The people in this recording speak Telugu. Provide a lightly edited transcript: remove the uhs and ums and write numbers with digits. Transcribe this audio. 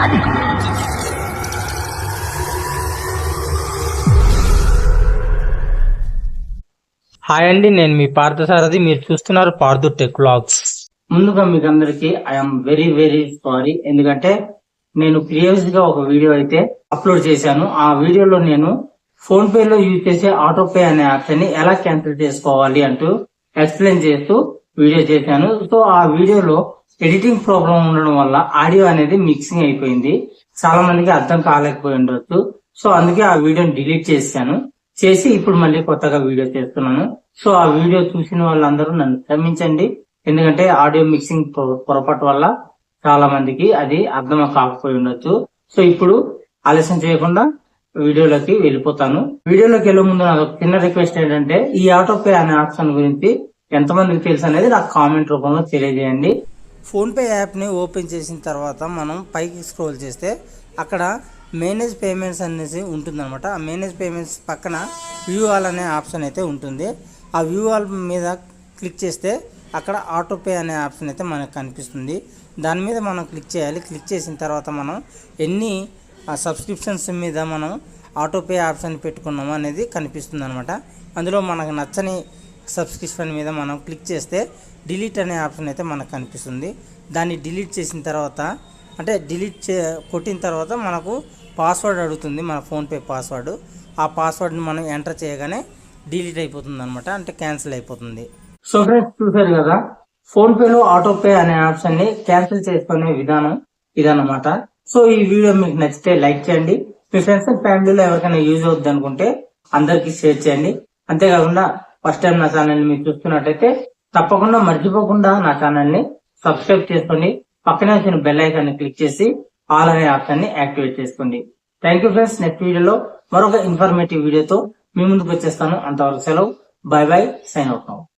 హాయ్ అండి, నేను మీ పార్థసారథి. మీరు చూస్తున్నారు పార్థు టెక్ వ్లాగ్స్. ముందుగా మీకు అందరికి ఐఎమ్ వెరీ వెరీ సారీ. ఎందుకంటే నేను ప్రీవియస్ గా ఒక వీడియో అయితే అప్లోడ్ చేశాను. ఆ వీడియోలో నేను ఫోన్ పే లో యూజ్ చేసే ఆటో పే అనే ఆప్షన్ ని ఎలా క్యాన్సిల్ చేసుకోవాలి అంటూ ఎక్స్ప్లెయిన్ చేస్తూ వీడియో చేశాను. సో ఆ వీడియోలో ఎడిటింగ్ ప్రాబ్లం ఉండడం వల్ల ఆడియో అనేది మిక్సింగ్ అయిపోయింది. చాలా మందికి అర్థం కాలేకపోయి ఉండొచ్చు. సో అందుకే ఆ వీడియోని డిలీట్ చేసి ఇప్పుడు మళ్ళీ కొత్తగా వీడియో చేస్తున్నాను. సో ఆ వీడియో చూసిన వాళ్ళందరూ నన్ను క్షమించండి. ఎందుకంటే ఆడియో మిక్సింగ్ పొరపాటు వల్ల చాలా మందికి అది అర్థం కాకపోయి ఉండొచ్చు. సో ఇప్పుడు ఆలస్యం చేయకుండా వీడియోలోకి వెళ్ళిపోతాను. వీడియోలోకి వెళ్ళే ముందు నాకు చిన్న రిక్వెస్ట్ ఏంటంటే, ఈ ఆటో పే అనే ఆప్షన్ గురించి ఎంతమందికి తెలుసు అనేది నాకు కామెంట్ రూపంలో తెలియజేయండి. ఫోన్పే యాప్ని ఓపెన్ చేసిన తర్వాత మనం పైకి స్క్రోల్ చేస్తే అక్కడ మేనేజ్ పేమెంట్స్ అనేసి ఉంటుందన్నమాట. ఆ మేనేజ్ పేమెంట్స్ పక్కన వ్యూ ఆల్ అనే ఆప్షన్ అయితే ఉంటుంది. ఆ వ్యూ ఆల్ మీద క్లిక్ చేస్తే అక్కడ ఆటో పే అనే ఆప్షన్ అయితే మనకు కనిపిస్తుంది. దాని మీద మనం క్లిక్ చేయాలి. క్లిక్ చేసిన తర్వాత మనం ఎన్ని సబ్స్క్రిప్షన్స్ మీద మనం ఆటో పే ఆప్షన్ పెట్టుకున్నాము అనేది కనిపిస్తుంది అనమాట. అందులో మనకు నచ్చని సబ్స్క్రిప్షన్ మీద మనం క్లిక్ చేస్తే డిలీట్ అనే ఆప్షన్ అయితే మనకు కనిపిస్తుంది. దాన్ని డిలీట్ చేసిన తర్వాత అంటే కొట్టిన తర్వాత మనకు పాస్వర్డ్ అడుగుతుంది, మన ఫోన్పే పాస్వర్డ్. ఆ పాస్వర్డ్ని మనం ఎంటర్ చేయగానే డిలీట్ అయిపోతుంది అనమాట, అంటే క్యాన్సిల్ అయిపోతుంది. సో ఫ్రెండ్స్, చూసారు కదా, ఫోన్ పే లో ఆటో పే అనే ఆప్షన్ ని క్యాన్సిల్ చేసుకునే విధానం ఇదన్నమాట. సో ఈ వీడియో మీకు నచ్చితే లైక్ చేయండి. మీ ఫ్రెండ్స్ అండ్ ఫ్యామిలీలో ఎవరికైనా యూజ్ అవుద్ది అనుకుంటే అందరికి షేర్ చేయండి. అంతేకాకుండా ఫస్ట్ టైం నా ఛానల్ ని మీరు చూస్తున్నట్టయితే తప్పకుండా మర్చిపోకుండా నా ఛానల్ ని సబ్స్క్రైబ్ చేసుకోండి. పక్కనే వచ్చిన బెల్ ఐకాన్ ని క్లిక్ చేసి ఆల్ అనే ఆప్షన్ ని యాక్టివేట్ చేసుకోండి. Thank you friends. నెక్స్ట్ వీడియోలో మరొక ఇన్ఫర్మేటివ్ వీడియోతో మీ ముందుకు వచ్చేస్తాను. అంతవరకు సెలవు. Bye bye. Sign out now.